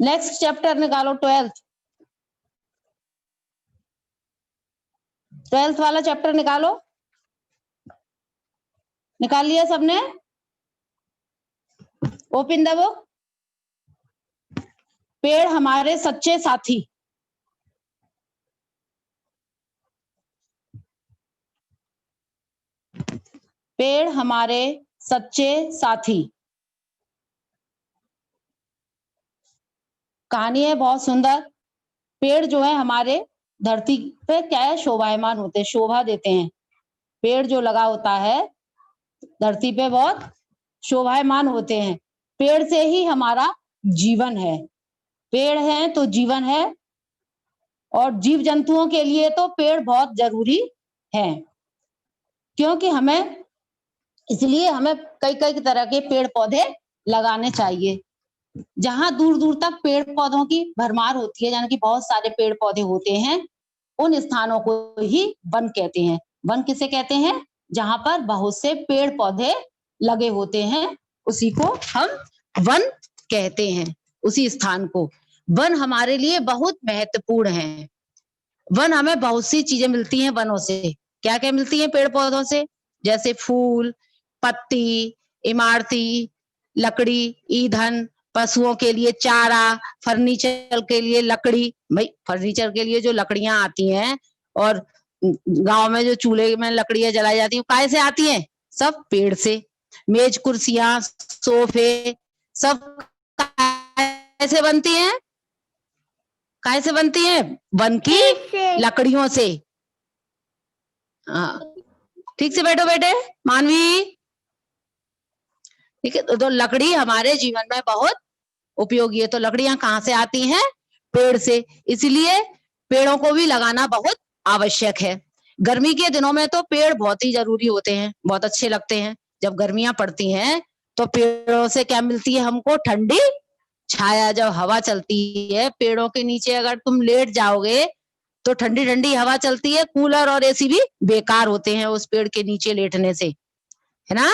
Next chapter निकालो, 12th वाला chapter निकालो। निकाल लिया सबने? Open the book. पेड़ हमारे सच्चे साथी। पेड़ हमारे सच्चे साथी। कहानी है बहुत सुंदर। पेड़ जो है हमारे धरती पे क्या है, शोभायमान होते हैं, शोभा देते हैं। पेड़ जो लगा होता है धरती पे बहुत शोभायमान होते हैं। पेड़ से ही हमारा जीवन है। पेड़ है तो जीवन है, और जीव जंतुओं के लिए तो पेड़ बहुत जरूरी है, क्योंकि हमें इसलिए हमें कई कई तरह के पेड़ पौधे लगाने चाहिए। जहां दूर दूर तक पेड़ पौधों की भरमार होती है, यानी कि बहुत सारे पेड़ पौधे होते हैं, उन स्थानों को ही वन कहते हैं। वन किसे कहते हैं? जहां पर बहुत से पेड़ पौधे लगे होते हैं, उसी को हम वन कहते हैं, उसी स्थान को। वन हमारे लिए बहुत महत्वपूर्ण है। वन हमें बहुत सी चीजें मिलती हैं वनों से। क्या क्या मिलती है पेड़ पौधों से? जैसे फूल, पत्ती, इमारती, लकड़ी, ईंधन, पशुओं के लिए चारा, फर्नीचर के लिए लकड़ी। भाई फर्नीचर के लिए जो लकड़ियां आती हैं, और गांव में जो चूल्हे में लकड़ियां जलाई जाती हैं, काहे से आती हैं? सब पेड़ से। मेज, कुर्सियां, सोफे सब कैसे बनती हैं? काहे से बनती हैं? वन की लकड़ियों से। हाँ, ठीक से बैठो बेटे। मानवी, ठीक है। तो लकड़ी हमारे जीवन में बहुत उपयोगी है। तो लकड़ियां कहाँ से आती हैं? पेड़ से। इसलिए पेड़ों को भी लगाना बहुत आवश्यक है। गर्मी के दिनों में तो पेड़ बहुत ही जरूरी होते हैं, बहुत अच्छे लगते हैं। जब गर्मियां पड़ती हैं तो पेड़ों से क्या मिलती है हमको? ठंडी छाया। जब हवा चलती है पेड़ों के नीचे, अगर तुम लेट जाओगे तो ठंडी ठंडी हवा चलती है। कूलर और एसी भी बेकार होते हैं उस पेड़ के नीचे लेटने से, है ना?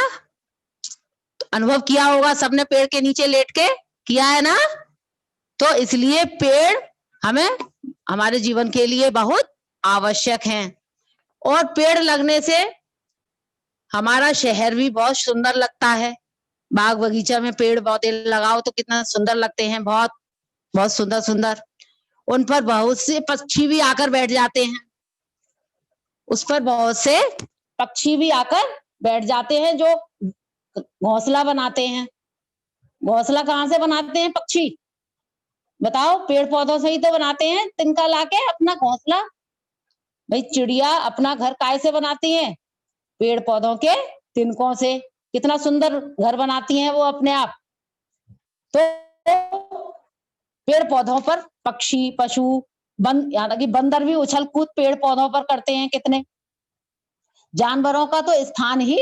तो अनुभव किया होगा सबने, पेड़ के नीचे लेट के किया है ना? तो इसलिए पेड़ हमें हमारे जीवन के लिए बहुत आवश्यक हैं। और पेड़ लगने से हमारा शहर भी बहुत सुंदर लगता है। बाग बगीचा में पेड़ पौधे लगाओ तो कितना सुंदर लगते हैं, बहुत बहुत सुंदर सुंदर। उन पर बहुत से पक्षी भी आकर बैठ जाते हैं। उस पर बहुत से पक्षी भी आकर बैठ जाते हैं, जो घोंसला बनाते हैं। घोंसला कहाँ से बनाते हैं पक्षी? बताओ, पेड़ पौधों से ही तो बनाते हैं, तिनका लाके अपना घोंसला। भाई चिड़िया अपना घर काय से बनाती हैं? पेड़ पौधों के तिनकों से। कितना सुंदर घर बनाती हैं वो अपने आप। तो पेड़ पौधों पर पक्षी, पशु, यहाँ तक कि बंदर भी उछल कूद पेड़ पौधों पर करते हैं कितने। जानवरों का तो स्थान ही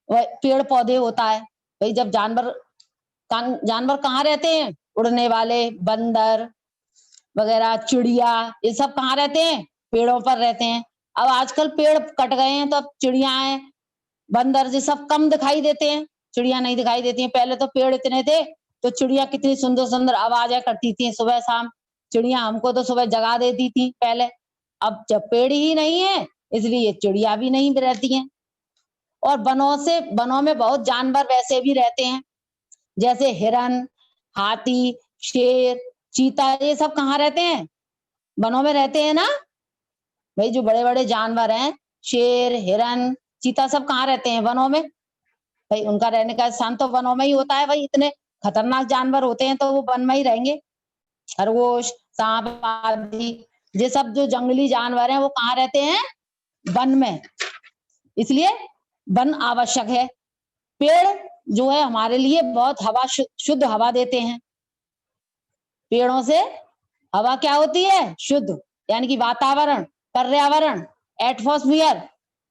पेड़ पौधे होता है। भाई जब जानवर कहाँ रहते हैं? उड़ने वाले बंदर वगैरह, चिड़िया, ये सब कहाँ रहते हैं? पेड़ों पर रहते हैं। अब आजकल पेड़ कट गए हैं तो अब चिड़ियाएं, बंदर ये सब कम दिखाई देते हैं, चिड़िया नहीं दिखाई देती हैं। पहले तो पेड़ इतने थे तो चिड़िया कितनी सुंदर सुंदर आवाजें करती थी सुबह शाम। चिड़िया हमको तो सुबह जगा देती थी पहले। अब जब पेड़ ही नहीं है इसलिए चिड़िया भी नहीं रहती हैं। और वनों में बहुत जानवर वैसे भी रहते हैं, जैसे हिरन, हाथी, शेर, चीता, ये सब कहाँ रहते हैं? वनों में रहते हैं ना। भाई जो बड़े बड़े जानवर हैं, शेर, हिरन, चीता, सब कहाँ रहते हैं? वनों में। भाई उनका रहने का स्थान तो वनों में ही होता है। भाई इतने खतरनाक जानवर होते हैं तो वो वन में ही रहेंगे। खरगोश, सांप आदि, ये सब जो जंगली जानवर हैं वो कहाँ रहते हैं? वन में। इसलिए वन आवश्यक है। पेड़ जो है हमारे लिए बहुत हवा, शुद्ध हवा देते हैं। पेड़ों से हवा क्या होती है? शुद्ध, यानी कि वातावरण, पर्यावरण, एटमॉस्फेयर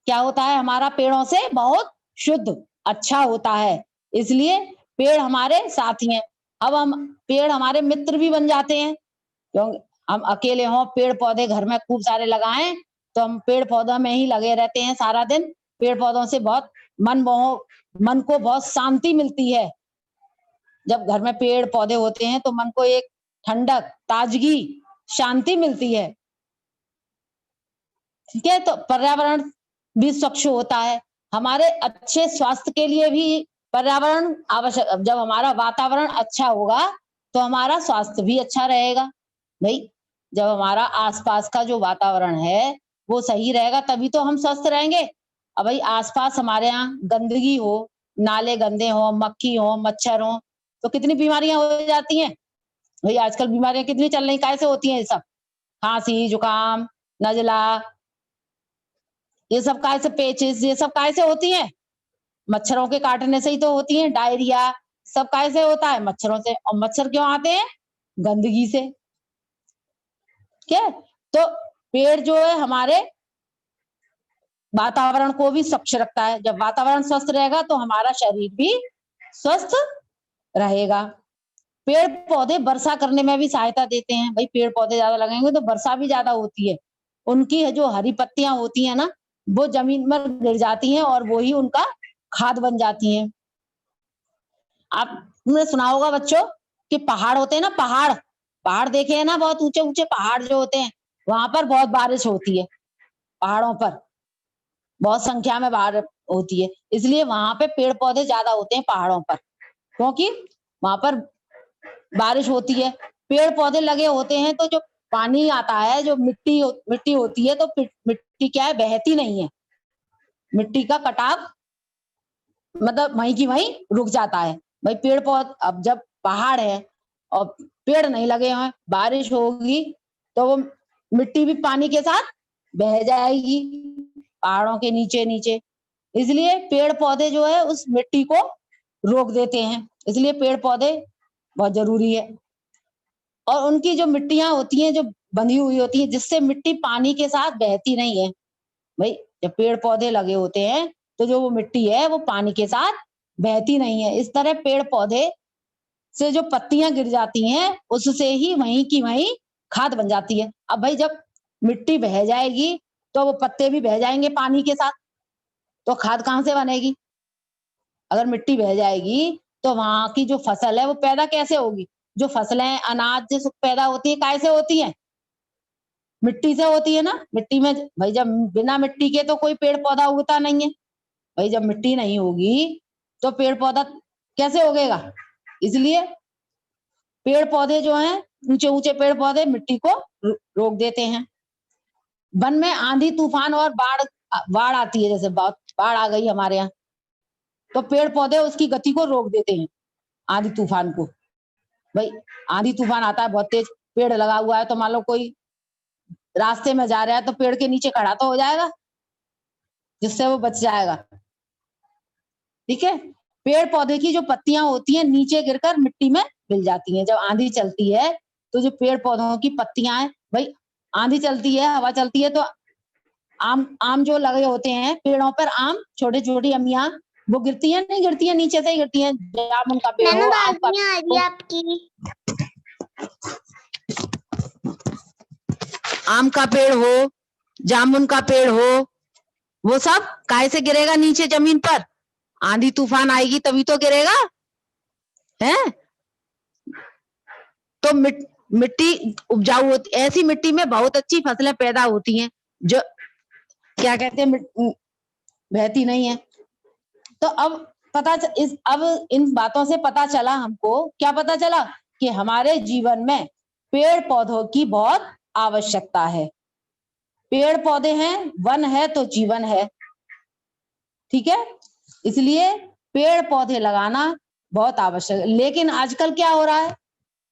क्या होता है हमारा? पेड़ों से बहुत शुद्ध, अच्छा होता है। इसलिए पेड़ हमारे साथी हैं। अब हम पेड़ हमारे मित्र भी बन जाते हैं, क्योंकि हम अकेले हों, पेड़ पौधे घर में खूब सारे लगाएं तो हम पेड़ पौधों में ही लगे रहते हैं सारा दिन। पेड़ पौधों से बहुत मन को बहुत शांति मिलती है। जब घर में पेड़ पौधे होते हैं तो मन को एक ठंडक, ताजगी, शांति मिलती है। ठीक है, तो पर्यावरण भी स्वच्छ होता है। हमारे अच्छे स्वास्थ्य के लिए भी पर्यावरण आवश्यक। जब हमारा वातावरण अच्छा होगा तो हमारा स्वास्थ्य भी अच्छा रहेगा। भाई जब हमारा आसपास का जो वातावरण है वो सही रहेगा तभी तो हम स्वस्थ रहेंगे। अब भाई आसपास हमारे यहाँ गंदगी हो, नाले गंदे हो, मक्खी हो, मच्छर हो, तो कितनी बीमारियां हो जाती हैं। भाई आजकल बीमारियां कितनी चल रही, कैसे होती हैं ये सब? खांसी, जुकाम, नजला, ये सब कैसे, पेचिस, ये सब कैसे होती हैं? मच्छरों के काटने से ही तो होती हैं। डायरिया सब कैसे होता है? मच्छरों से। और मच्छर क्यों आते हैं? गंदगी से। क्या? तो पेड़ जो है हमारे वातावरण को भी स्वच्छ रखता है। जब वातावरण स्वस्थ रहेगा तो हमारा शरीर भी स्वस्थ रहेगा। पेड़ पौधे वर्षा करने में भी सहायता देते हैं। भाई पेड़ पौधे ज्यादा लगाएंगे तो वर्षा भी ज्यादा होती है। उनकी जो हरी पत्तियां होती है ना, वो जमीन पर गिर जाती हैं और वो ही उनका खाद बन जाती हैं। आपने सुना होगा बच्चों कि पहाड़ होते हैं ना, पहाड़ पहाड़ देखे हैं ना, बहुत ऊंचे ऊंचे पहाड़ जो होते हैं, वहां पर बहुत बारिश होती है। पहाड़ों पर बहुत संख्या में बारिश होती है, इसलिए वहां पे पेड़ पौधे ज्यादा होते हैं पहाड़ों पर, क्योंकि वहां पर बारिश होती है। पेड़ पौधे लगे होते हैं तो जो पानी आता है, जो मिट्टी होती है, तो मिट्टी क्या है, बहती नहीं है। मिट्टी का कटाव मतलब वहीं की वहीं रुक जाता है। भाई पेड़ पौधे, अब जब पहाड़ है और पेड़ नहीं लगे हैं, बारिश होगी तो वो मिट्टी भी पानी के साथ बह जाएगी पहाड़ों के नीचे नीचे। इसलिए पेड़ पौधे जो है उस मिट्टी को रोक देते हैं, इसलिए पेड़ पौधे बहुत जरूरी है। और उनकी जो मिट्टियां होती हैं, जो बंधी हुई होती है, जिससे मिट्टी पानी के साथ बहती नहीं है। भाई जब पेड़ पौधे लगे होते हैं तो जो वो मिट्टी है वो पानी के साथ बहती नहीं है। इस तरह पेड़ पौधे से जो पत्तियां गिर जाती हैं उससे ही वहीं की वहीं खाद बन जाती है। अब भाई जब मिट्टी बह जाएगी तो वो पत्ते भी बह जाएंगे पानी के साथ, तो खाद कहाँ से बनेगी? अगर मिट्टी बह जाएगी तो वहां की जो फसल है वो पैदा कैसे होगी? जो फसलें अनाज जो पैदा होती है कैसे होती है? मिट्टी से होती है ना। मिट्टी में भाई जब बिना मिट्टी के तो कोई पेड़ पौधा उगता नहीं है। भाई जब मिट्टी नहीं होगी तो पेड़ पौधा कैसे उगेगा? इसलिए पेड़ पौधे जो हैं, ऊंचे ऊंचे पेड़ पौधे मिट्टी को रोक देते हैं। वन में आंधी तूफान और बाढ़ बाढ़ आती है, जैसे बहुत बाढ़ आ गई हमारे यहाँ, तो पेड़ पौधे उसकी गति को रोक देते हैं, आंधी तूफान को। भाई आंधी तूफान आता है बहुत तेज, पेड़ लगा हुआ है तो मान लो कोई रास्ते में जा रहा है तो पेड़ के नीचे खड़ा तो हो जाएगा, जिससे वो बच जाएगा। ठीक है, पेड़ पौधे की जो पत्तियां होती हैं नीचे गिरकर मिट्टी में मिल जाती हैं। जब आंधी चलती है तो जो पेड़ पौधों की पत्तियां हैं, भाई आंधी चलती है, हवा चलती है, तो आम आम जो लगे होते हैं पेड़ों पर, आम छोटी छोटी अमियां, वो गिरती हैं, नहीं गिरती हैं, नीचे से ही गिरती हैं। जामुन का पेड़ हो, आम का पेड़, आपकी आम का पेड़ हो, जामुन का पेड़ हो, वो सब काय से गिरेगा? नीचे जमीन पर। आंधी तूफान आएगी तभी तो गिरेगा, है? तो मिट्टी उपजाऊ होती, ऐसी मिट्टी में बहुत अच्छी फसलें पैदा होती हैं, जो क्या कहते हैं, बहती नहीं है। तो अब अब इन बातों से पता चला हमको, क्या पता चला? कि हमारे जीवन में पेड़ पौधों की बहुत आवश्यकता है। पेड़ पौधे हैं, वन है तो जीवन है। ठीक है, इसलिए पेड़ पौधे लगाना बहुत आवश्यक है। लेकिन आजकल क्या हो रहा है?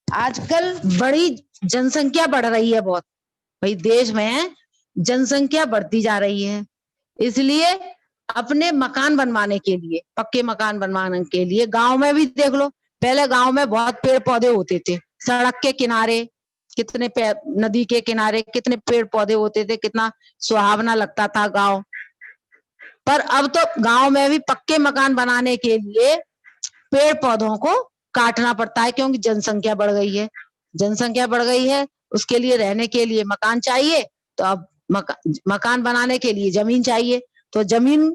आजकल बड़ी जनसंख्या बढ़ रही है बहुत। भाई देश में जनसंख्या बढ़ती जा रही है, इसलिए अपने मकान बनवाने के लिए, पक्के मकान बनवाने के लिए, गांव में भी देख लो, पहले गांव में बहुत पेड़ पौधे होते थे। सड़क के किनारे कितने नदी के किनारे कितने पेड़ पौधे होते थे, कितना सुहावना लगता था गांव। पर अब तो गांव में भी पक्के मकान बनाने के लिए पेड़ पौधों को काटना पड़ता है, क्योंकि जनसंख्या बढ़ गई है। जनसंख्या बढ़ गई है, उसके लिए रहने के लिए मकान चाहिए, तो अब मकान बनाने के लिए जमीन चाहिए, तो जमीन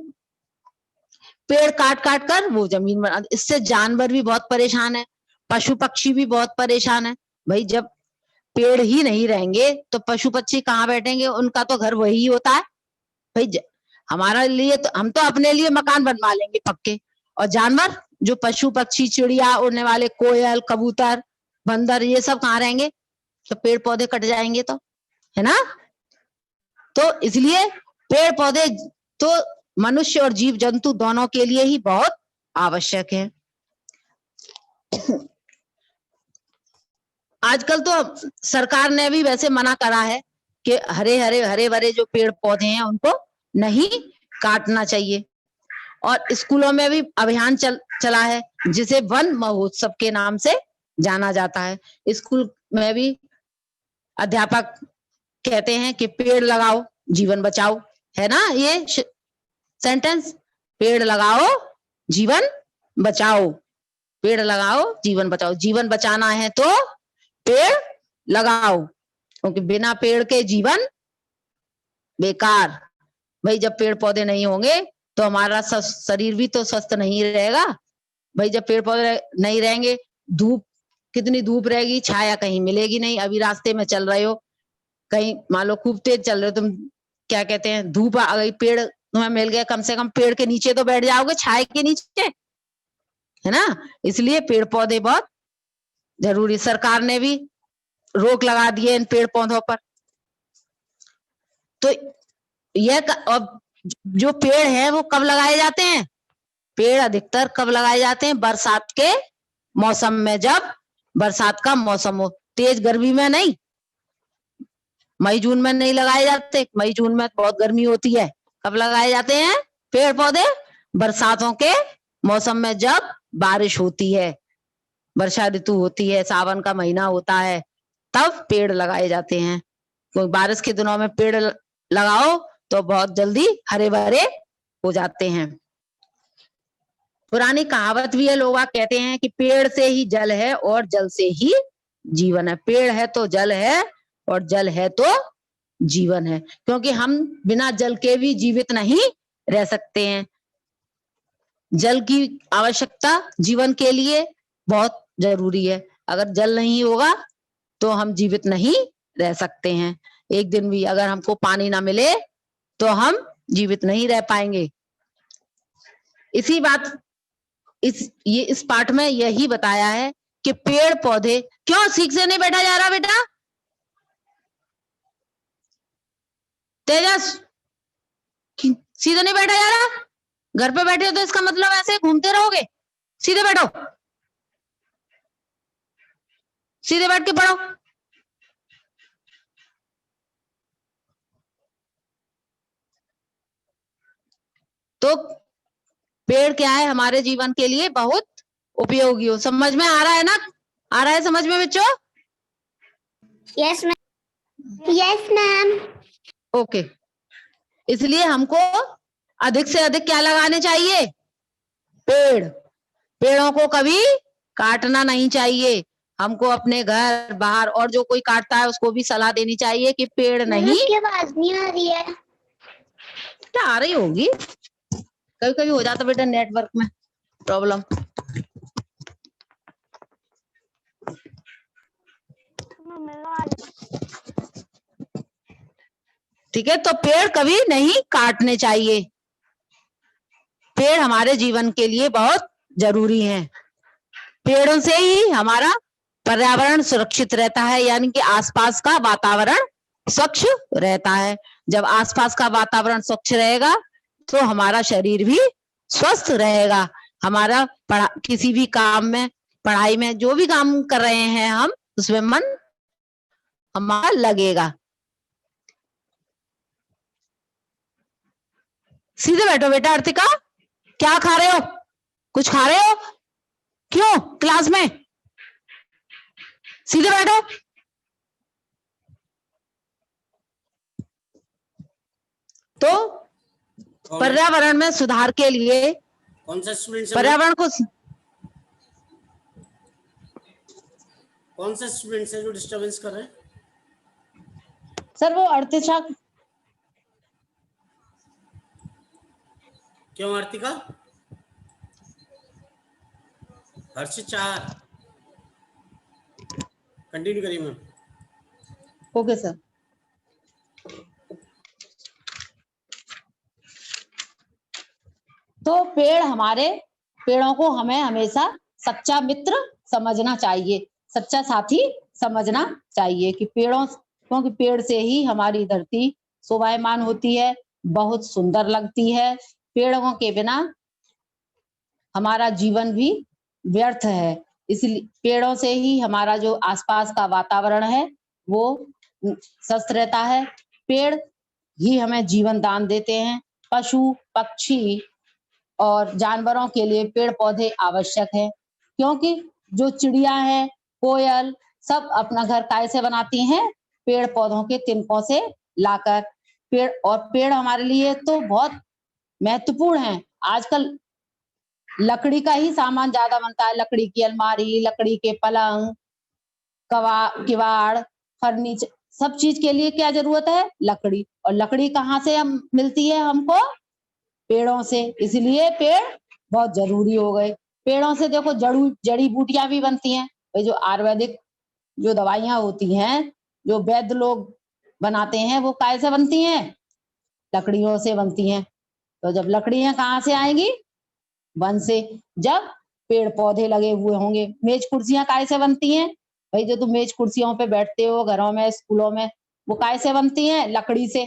पेड़ काट काट कर वो जमीन बना। इससे जानवर भी बहुत परेशान है, पशु पक्षी भी बहुत परेशान है। भाई जब पेड़ ही नहीं रहेंगे तो पशु पक्षी कहाँ बैठेंगे, उनका तो घर वही होता है। भाई हमारा लिए तो हम तो अपने लिए मकान बनवा लेंगे पक्के, और जानवर जो पशु पक्षी चिड़िया उड़ने वाले कोयल कबूतर बंदर ये सब कहाँ रहेंगे, तो पेड़ पौधे कट जाएंगे तो, है ना। तो इसलिए पेड़ पौधे तो मनुष्य और जीव जंतु दोनों के लिए ही बहुत आवश्यक है। आजकल तो सरकार ने भी वैसे मना करा है कि हरे भरे जो पेड़ पौधे हैं उनको नहीं काटना चाहिए, और स्कूलों में भी अभियान चला है जिसे वन महोत्सव के नाम से जाना जाता है। स्कूल में भी अध्यापक कहते हैं कि पेड़ लगाओ जीवन बचाओ, है ना ये सेंटेंस, पेड़ लगाओ जीवन बचाओ, पेड़ लगाओ जीवन बचाओ, जीवन बचाना है तो पेड़ लगाओ, क्योंकि बिना पेड़ के जीवन बेकार। भाई जब पेड़ पौधे नहीं होंगे तो हमारा शरीर भी तो स्वस्थ नहीं रहेगा। भाई जब पेड़ पौधे नहीं रहेंगे, धूप कितनी धूप रहेगी, छाया कहीं मिलेगी नहीं। अभी रास्ते में चल रहे हो, कहीं मान लो खूब तेज चल रहे हो तुम, क्या कहते हैं, धूप आ गई, पेड़ तुम्हें मिल गया, कम से कम पेड़ के नीचे तो बैठ जाओगे, छाया के नीचे, है ना। इसलिए पेड़ पौधे बहुत जरूरी, सरकार ने भी रोक लगा दी है इन पेड़ पौधों पर। तो यह अब जो पेड़ है वो कब लगाए जाते हैं, पेड़ अधिकतर कब लगाए जाते हैं, बरसात के मौसम में, जब बरसात का मौसम हो, तेज गर्मी में नहीं, मई जून में नहीं लगाए जाते, मई जून में बहुत गर्मी होती है। कब लगाए जाते हैं पेड़ पौधे, बरसातों के मौसम में, जब बारिश होती है, वर्षा ऋतु होती है, सावन का महीना होता है, तब पेड़ लगाए जाते हैं। तो बारिश के दिनों में पेड़ लगाओ तो बहुत जल्दी हरे भरे हो जाते हैं। पुरानी कहावत भी है, लोग कहते हैं कि पेड़ से ही जल है और जल से ही जीवन है। पेड़ है तो जल है और जल है तो जीवन है, क्योंकि हम बिना जल के भी जीवित नहीं रह सकते हैं। जल की आवश्यकता जीवन के लिए बहुत जरूरी है। अगर जल नहीं होगा तो हम जीवित नहीं रह सकते हैं। एक दिन भी अगर हमको पानी ना मिले तो हम जीवित नहीं रह पाएंगे। इसी बात इस पाठ में यही बताया है कि पेड़ पौधे, क्यों सीख से नहीं बैठा जा रहा बेटा तेजस, सीधे नहीं बैठा जा रहा, घर पे बैठे हो तो इसका मतलब ऐसे घूमते रहोगे, सीधे बैठो, सीधे बैठ के पढ़ो। तो पेड़ क्या है, हमारे जीवन के लिए बहुत उपयोगी हो। समझ में आ रहा है ना, आ रहा है समझ में बच्चों? Yes ma'am, yes ma'am. Okay, इसलिए हमको अधिक से अधिक क्या लगाने चाहिए, पेड़। पेड़ों को कभी काटना नहीं चाहिए। हमको अपने घर बाहर और जो कोई काटता है उसको भी सलाह देनी चाहिए कि पेड़ नहीं, आपकी आवाज नहीं आ रही है। क्या आ रही होगी, कभी कभी हो जाता बेटा नेटवर्क में प्रॉब्लम। ठीक है, तो पेड़ कभी नहीं काटने चाहिए। पेड़ हमारे जीवन के लिए बहुत जरूरी हैं। पेड़ों से ही हमारा पर्यावरण सुरक्षित रहता है, यानी कि आसपास का वातावरण स्वच्छ रहता है। जब आसपास का वातावरण स्वच्छ रहेगा तो हमारा शरीर भी स्वस्थ रहेगा। हमारा किसी भी काम में, पढ़ाई में, जो भी काम कर रहे हैं हम, उसमें मन हमारा लगेगा। सीधे बैठो बेटा। अर्तिका, क्या खा रहे हो, कुछ खा रहे हो, क्यों क्लास में, सीधे बैठो। तो पर्यावरण में सुधार के लिए, कौन सा स्टूडेंट पर्यावरण को, कौन सा स्टूडेंट है जो डिस्टरबेंस कर रहे हैं? सर वो अर्तिका। क्यों आर्तिका? हर्षित चार कंटिन्यू करिए मैम। Okay sir. तो पेड़ों को हमें हमेशा सच्चा मित्र समझना चाहिए, सच्चा साथी समझना चाहिए कि क्योंकि पेड़ से ही हमारी धरती शोभायमान होती है, बहुत सुंदर लगती है। पेड़ों के बिना हमारा जीवन भी व्यर्थ है, इसलिए पेड़ों से ही हमारा जो आसपास का वातावरण है वो स्वस्थ रहता है। पेड़ ही हमें जीवन दान देते हैं। पशु पक्षी और जानवरों के लिए पेड़ पौधे आवश्यक है, क्योंकि जो चिड़िया है, कोयल, सब अपना घर काय से बनाती हैं? पेड़ पौधों के तिनकों से लाकर। पेड़ हमारे लिए तो बहुत महत्वपूर्ण है। आजकल लकड़ी का ही सामान ज्यादा बनता है, लकड़ी की अलमारी, लकड़ी के पलंग, किवाड़, फर्नीचर, सब चीज के लिए क्या जरूरत है? लकड़ी। और लकड़ी कहाँ से हम मिलती है हमको? पेड़ों से। इसलिए पेड़ बहुत जरूरी हो गए। पेड़ों से देखो जड़ी बूटियां भी बनती हैं। जो आयुर्वेदिक जो दवाइयां होती हैं, जो वैद्य लोग बनाते हैं, वो काय से बनती हैं? लकड़ियों से बनती हैं। तो जब लकड़ियां कहाँ से आएंगी? वन से। जब पेड़ पौधे लगे हुए होंगे। मेज कुर्सियां काय से बनती हैं? भाई जो तुम मेज कुर्सियों पे बैठते हो घरों में, स्कूलों में, वो काय से बनती हैं? लकड़ी से।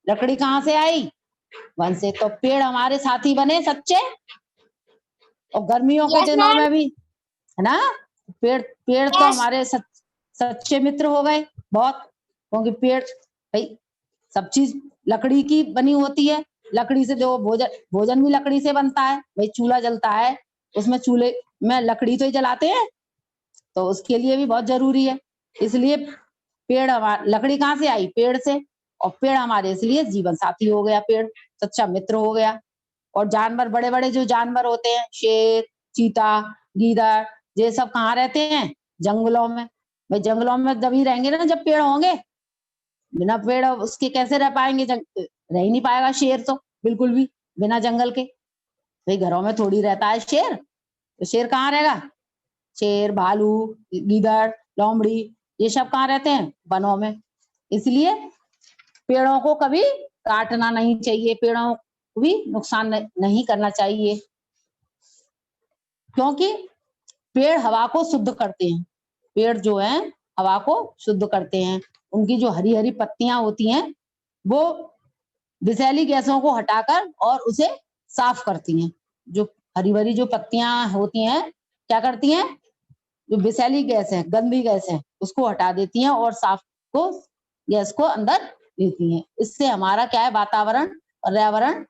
लकड़ी कहाँ से आई? वन से। तो पेड़ हमारे साथी बने सच्चे। और गर्मियों के दिनों में भी, है ना? पेड़ तो हमारे सच्चे मित्र हो गए बहुत, क्योंकि पेड़ भाई सब चीज लकड़ी की बनी होती है। लकड़ी से जो भोजन भी लकड़ी से बनता है। भाई चूल्हा जलता है, उसमें चूल्हे में लकड़ी तो ही जलाते हैं, तो उसके लिए भी बहुत जरूरी है। इसलिए लकड़ी कहाँ से आई? पेड़ से। और पेड़ हमारे इसलिए जीवन साथी हो गया, पेड़ सच्चा मित्र हो गया। और जानवर, बड़े बड़े जो जानवर होते हैं, शेर, चीता, गीदड़, ये सब कहाँ रहते हैं? जंगलों में। भाई जंगलों में तभी रहेंगे ना जब पेड़ होंगे। बिना पेड़ उसके कैसे रह पाएंगे? रह ही नहीं पाएगा शेर तो बिल्कुल भी, बिना जंगल के। भाई घरों में थोड़ी रहता है शेर, तो शेर कहाँ रहेगा? शेर, भालू, गीदड़, लोमड़ी, ये सब कहाँ रहते हैं? वनों में। इसलिए पेड़ों को कभी काटना नहीं चाहिए, पेड़ों को भी नुकसान नहीं करना चाहिए, क्योंकि पेड़ हवा को शुद्ध करते हैं। पेड़ जो है हवा को शुद्ध करते हैं। उनकी जो हरी हरी पत्तियां होती हैं, वो विषैली गैसों को हटाकर और उसे साफ करती हैं। जो हरी भरी जो पत्तियां होती हैं, क्या करती हैं? जो विषैली गैस है, गंदी गैस है, उसको हटा देती हैं और साफ को गैस को अंदर लेती हैं। इससे हमारा क्या है? वातावरण, पर्यावरण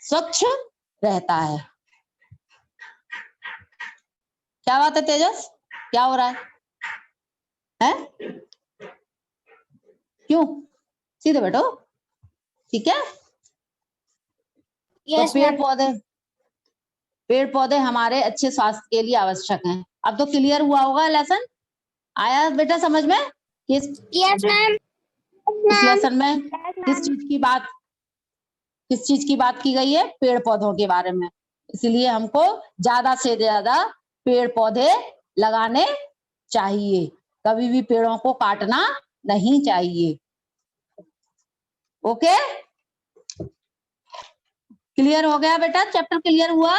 स्वच्छ रहता है। क्या बात है तेजस? क्या हो रहा है? क्यों? सीधे बैठो, ठीक है? Yes, तो पेड़ पौधे हमारे अच्छे स्वास्थ्य के लिए आवश्यक हैं। अब तो क्लियर हुआ होगा लेसन? आया बेटा समझ में? Yes, ma'am. इस लेसन में किस चीज की बात की गई है? पेड़ पौधों के बारे में। इसलिए हमको ज्यादा से ज्यादा पेड़ पौधे लगाने चाहिए। कभी भी पेड़ों को काटना नहीं चाहिए। ओके, क्लियर हो गया बेटा? चैप्टर क्लियर हुआ?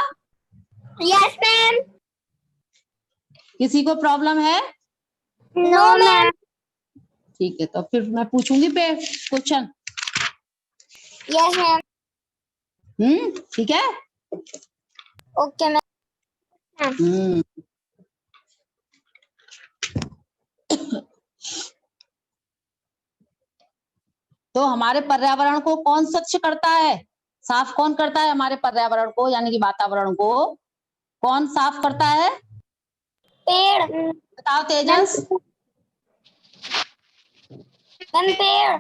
Yes, ma'am. किसी को प्रॉब्लम है? No, ma'am. ठीक है, तो फिर मैं पूछूंगी पे क्वेश्चन। Yes, ma'am. ठीक है। Okay, ma'am. तो हमारे पर्यावरण को कौन स्वच्छ करता है? साफ कौन करता है हमारे पर्यावरण को, यानी कि वातावरण को कौन साफ करता है? पेड़। बताओ तेजस। पेड़।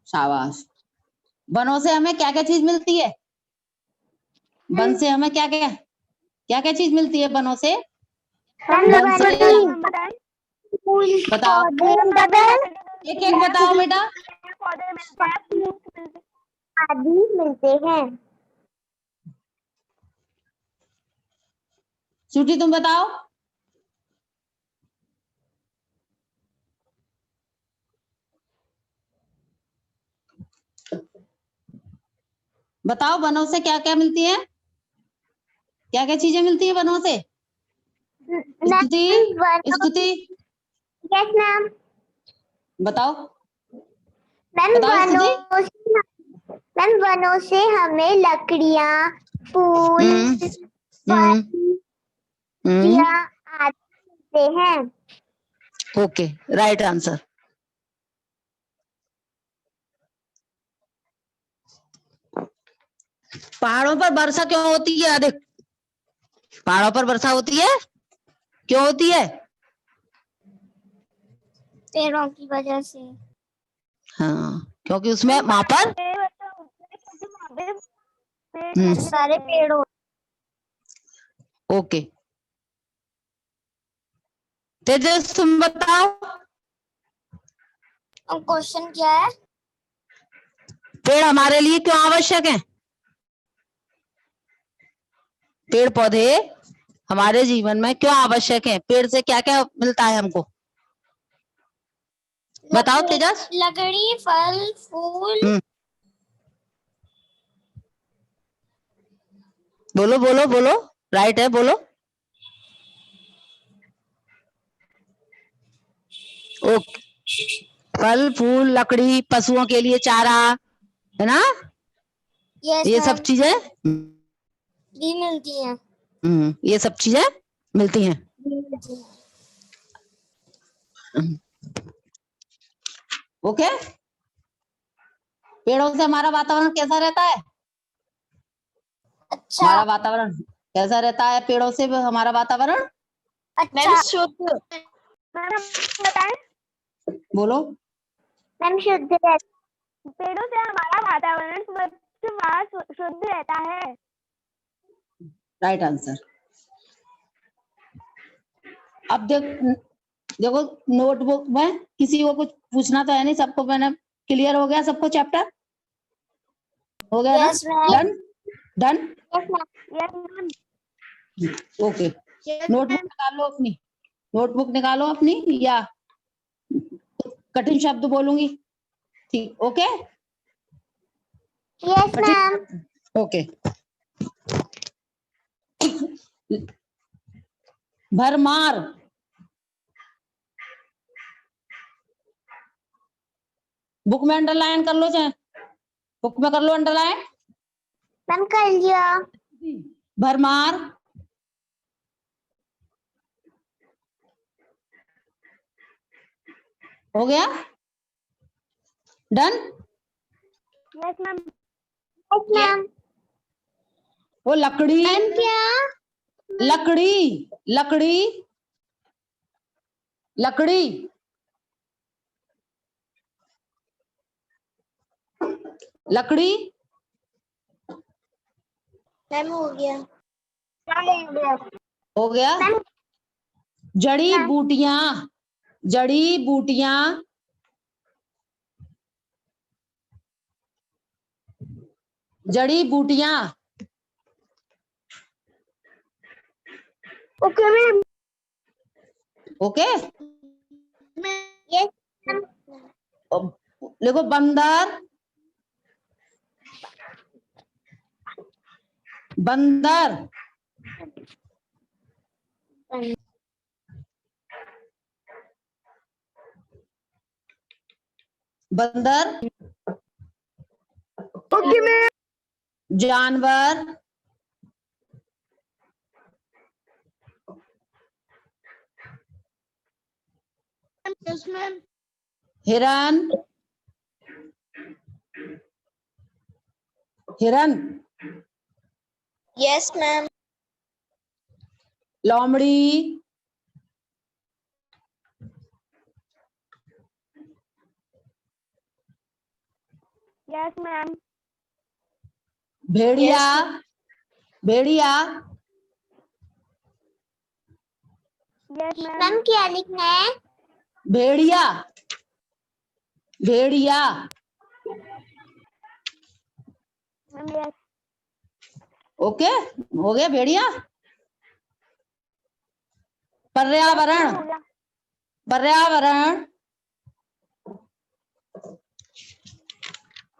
शाबाश। वनों से हमें क्या क्या चीज मिलती है? वन से हमें क्या क्या चीज मिलती है वनों से? वन से बताओ, एक एक बताओ बेटा। आदि मिलते हैं। छुट्टी तुम बताओ। बताओ वनों से क्या क्या मिलती है, क्या क्या चीजें मिलती है वनों से? स्तुति, स्तुति यस मैम। बताओ, मैम बताओ स्तुति। मैम वनों से हमें लकड़ियाँ, फूल, फल, सब्जियाँ आदि मिलते हैं। Okay, right answer. पहाड़ों पर वर्षा क्यों होती है? अधिक पहाड़ों पर वर्षा होती है, क्यों होती है? पेड़ों की वजह से। हाँ, क्योंकि उसमें वहां पर सारे पेड़ होते ओके। तेजस तुम बताओ, हैं। क्वेश्चन क्या है? पेड़ हमारे लिए क्यों आवश्यक है? पेड़ पौधे हमारे जीवन में क्यों आवश्यक है? पेड़ से क्या क्या मिलता है हमको? बताओ तेजस। लकड़ी, फल, फूल। बोलो बोलो बोलो, राइट है, बोलो। ओके, फल फूल, लकड़ी, पशुओं के लिए चारा, है ना? यस ये सब चीजें भी मिलती हैं। ये सब चीजें मिलती हैं। ओके, पेड़ों से हमारा वातावरण कैसा रहता है? अच्छा। हमारा वातावरण कैसा रहता है पेड़ों से हमारा वातावरण? अच्छा। शुद्ध। मैम बताएं। बोलो। मैम शुद्ध रहता। पेड़ों से हमारा वातावरण स्वच्छ व शुद्ध रहता है। Right answer. अब देखो नोटबुक में किसी को कुछ पूछना तो है नहीं, सबको मैंने क्लियर हो गया, सबको चैप्टर हो गया यस ना? Ma'am. Done done. Yes ma'am. Okay, notebook निकालो अपनी, नोटबुक निकालो अपनी, या कठिन शब्द बोलूंगी, ठीक? Okay, yes ma'am. ओके। भरमार, बुक में अंडरलाइन कर लो, चाहे बुक में कर लो अंडरलाइन। मैम कर लिया। भरमार, हो गया? Done. Yes ma'am. Yes ma'am. वो लकड़ी, मैम क्या? लकड़ी लकड़ी लकड़ी लकड़ी मैम हो गया। क्या हो गया? हो गया। मैम जड़ी बूटियां, जड़ी बूटियां, जड़ी बूटियां, okay ma'am. Okay. Yes ma'am. देखो बंदर, बंदर, बंदर, ओके मैम। जानवर, यस मैम। हिरन, हिरन, यस मैम। लोमड़ी, यस मैम। भेड़िया, भेड़िया, यस मैम। क्या लिखना है? भेड़िया, भेड़िया, मैम यस। ओके, हो गया भेड़िया। पर्यावरण, पर्यावरण,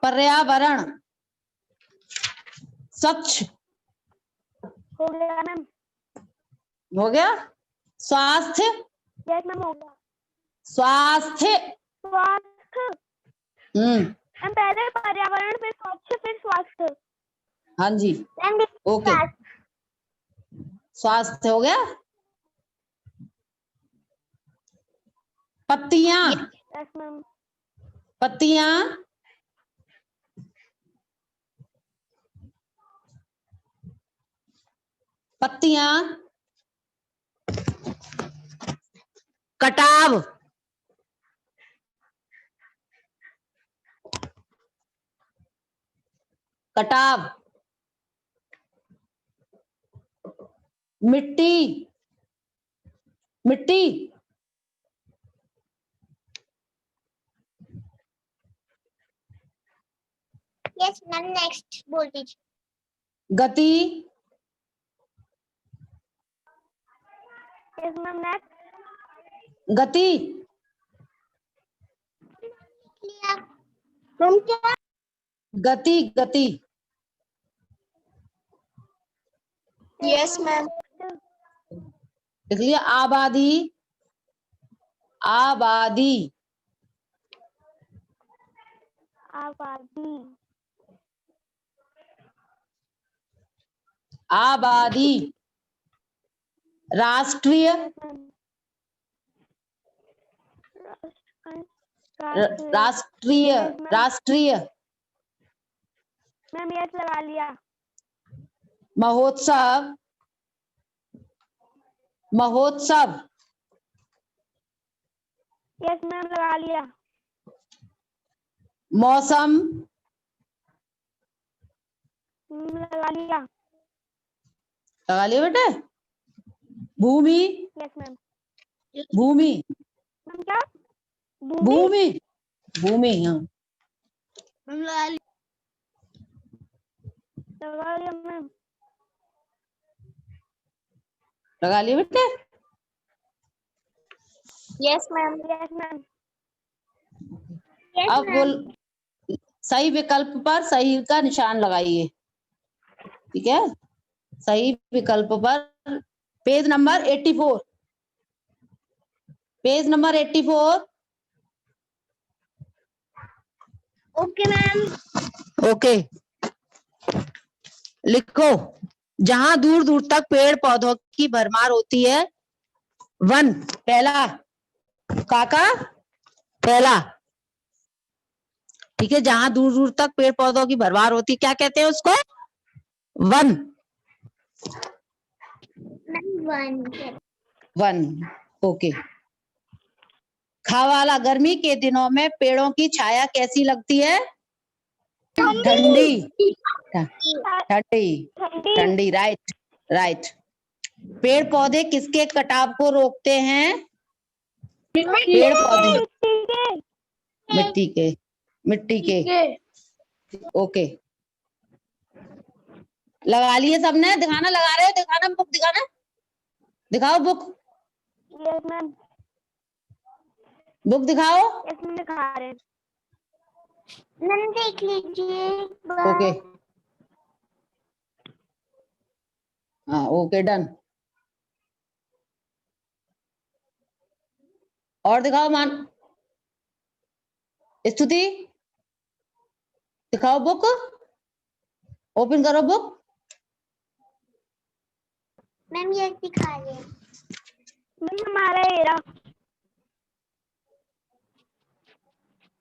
पर्यावरण, स्वच्छ हो गया मैम। हो गया। स्वास्थ्य, यस मैम हो गया। स्वास्थ्य। स्वास्थ्य हम्म, मैम, पहले पर्यावरण फिर स्वच्छ फिर स्वास्थ्य। हाँ जी, मैम ओके। स्वास्थ्य हो गया। पत्तियां, यस मैम। पत्तियां, पत्तियां। कटाव, कटाव। मिट्टी, मिट्टी। यस मैम, नेक्स्ट बोल दीजिए। गति, यस मैम, नेक्स्ट। गति। मैम क्या? गति, गति। Yes ma'am. इसलिए आबादी, आबादी। आबादी, आबादी। राष्ट्रीय, राष्ट्रीय, राष्ट्रीय। मैम यस लगा लिया। महोत्सव, महोत्सव। यस मैम लगा लिया। मौसम, लगा लिया। लगा लिया बेटे। भूमि, यस मैम। भूमि, मैम क्या? भूमि, भूमि। हाँ, लगा लिया मैम। लगा लिया बेटे। Yes ma'am. Yes ma'am. अब बोल, सही विकल्प पर सही का निशान लगाइए। ठीक है, सही विकल्प पर page number 84, page number 84। Okay ma'am. Okay, लिखो। जहां दूर दूर तक पेड़ पौधों की भरमार होती है, वन। पहला, काका, पहला। ठीक है, जहां दूर दूर तक पेड़ पौधों की भरमार होती है, क्या कहते हैं उसको? वन। वन। One, okay. खावाला, गर्मी के दिनों में पेड़ों की छाया कैसी लगती है? ठंडी, ठंडी, ठंडी। Right, right. पेड़ पौधे किसके कटाव को रोकते हैं? पेड़ पौधे मिट्टी के, मिट्टी के। ओके, लगा लिए सबने? दिखाना, लगा रहे हो? दिखाना, बुक दिखाना, दिखाओ बुक, यस मैम। बुक दिखाओ। यस मैम दिखा रहे हैं। मैम देख लीजिए। ओके, हाँ, ओके, डन। और दिखाओ मान, स्तुति, दिखाओ बुक, ओपन करो बुक। मैम ये दिखा रहे हैं। मैम हमारा ये रहा।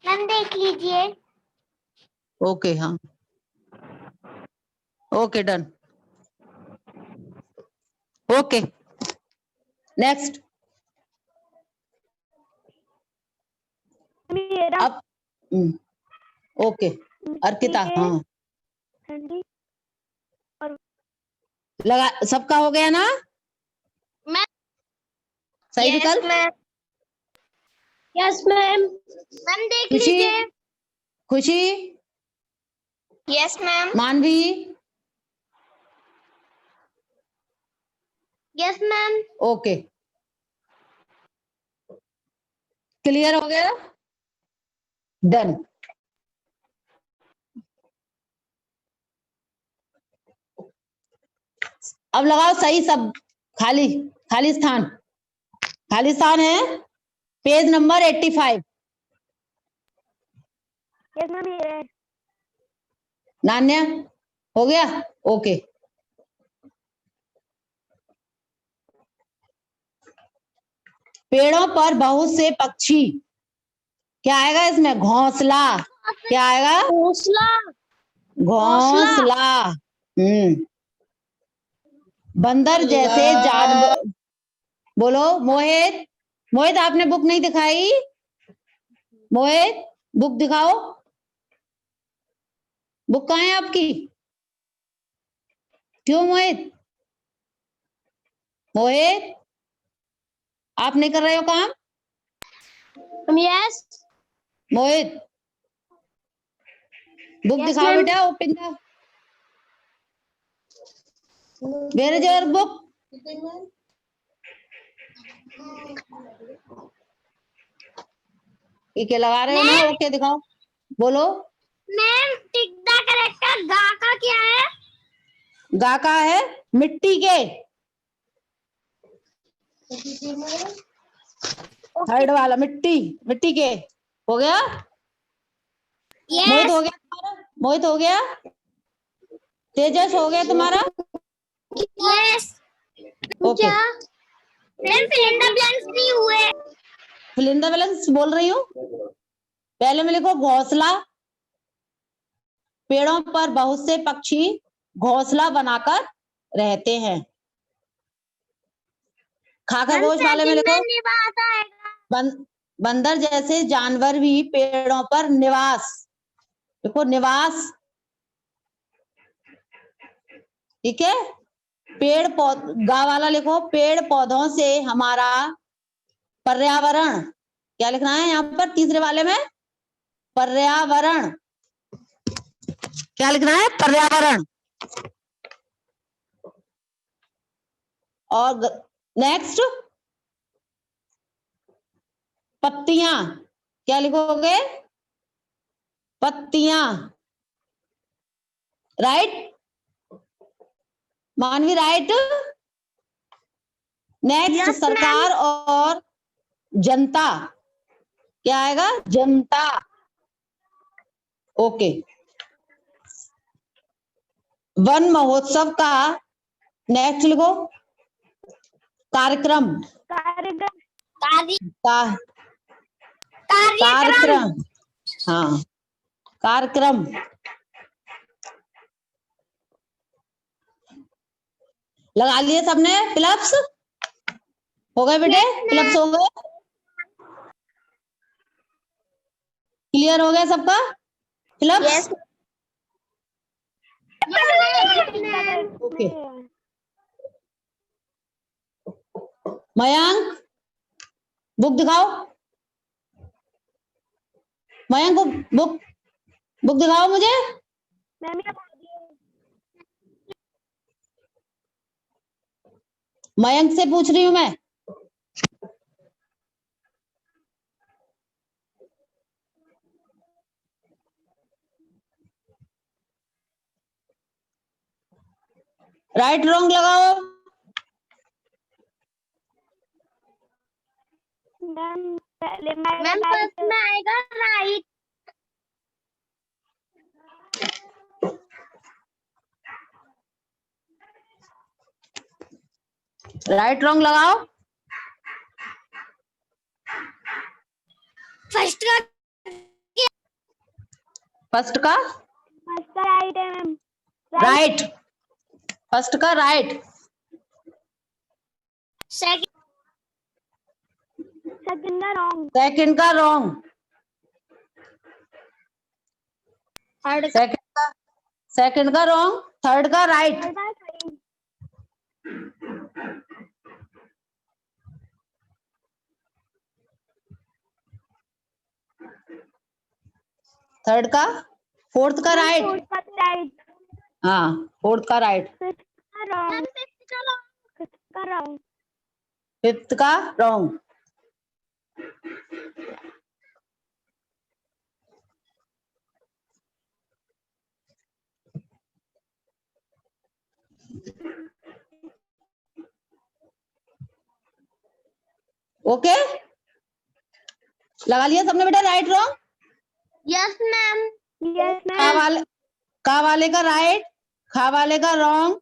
मैम देख लीजिए। ओके, हाँ, ओके, डन। Okay, next. ये रहा। अब ओके, अर्पिता। हाँ, ठंडी और लगा, सबका हो गया ना? मैम सही विकल्प। Yes ma'am. मैम देख खुशी, लीजिए। खुशी, यस मैम। मानवी, यस मैम। ओके, क्लियर हो गया, डन। अब लगाओ सही सब, खाली खाली स्थान है पेज नंबर 85। यस मैम ये है। नान्या हो गया? ओके। पेड़ों पर बहुत से पक्षी, क्या आएगा इसमें? घोंसला। क्या आएगा? घोंसला। घोंसला। बंदर जैसे जानवर। बोलो मोहित। मोहित आपने बुक नहीं दिखाई? मोहित बुक दिखाओ। बुक कहाँ है आपकी? क्यों मोहित? मोहित आप नहीं कर रहे हो काम? यस मोहित बुक Yes, दिखाओ ma'am. बेटा, open the, where is your book? ठीक है, लगा रहे हो ना? ओके दिखाओ, बोलो। मैम टिक द करेक्टर गा का क्या है? गा का है मिट्टी के। थर्ड वाला मिट्टी, मिट्टी के। हो गया? मोहित हो गया तुम्हारा? मोहित हो गया? तेजस हो गया तुम्हारा? Yes okay. Ma'am fill in the blanks नहीं हुए। फिल इन द ब्लैंक्स बोल रही हूँ। पहले में लिखो घोंसला। पेड़ों पर बहुत से पक्षी घोंसला बनाकर रहते हैं। खरगोश वाले में लिखो बंदर जैसे जानवर भी पेड़ों पर निवास। देखो निवास, ठीक है। पेड़ पौध, गा वाला लिखो पेड़ पौधों से हमारा पर्यावरण। क्या लिखना है यहाँ पर तीसरे वाले में? पर्यावरण। क्या लिखना है? पर्यावरण। और नेक्स्ट पत्तियां। क्या लिखोगे? पत्तियां। राइट मानवी, राइट। नेक्स्ट सरकार और जनता। क्या आएगा? जनता। ओके। वन महोत्सव का नेक्स्ट लिखो कार्यक्रम। कार्यक्रम, हाँ कार्यक्रम। लगा लिए सबने फिलअप्स? हो गए बेटे? फिलअप्स हो गए? क्लियर हो गया सबका फिलअप्स? ओके। मयंक बुक दिखाओ। मयंक को बुक दिखाओ मुझे। मयंक से पूछ रही हूं मैं। राइट रॉन्ग लगाओ। मैम फर्स्ट में आएगा राइट। राइट रॉन्ग लगाओ। फर्स्ट का राइट है मैम। राइट, फर्स्ट का राइट। सेकंड का रॉन्ग। सेकंड का रॉन्ग। सेकंड का रॉन्ग, थर्ड का राइट। थर्ड का, फोर्थ का राइट। हाँ फोर्थ का राइट। फिफ्थ का रॉन्ग। ओके, लगा लिया सबने बेटा right wrong? Yes ma'am. Yes का मैम। वाले का राइट, खा वाले का रॉन्ग,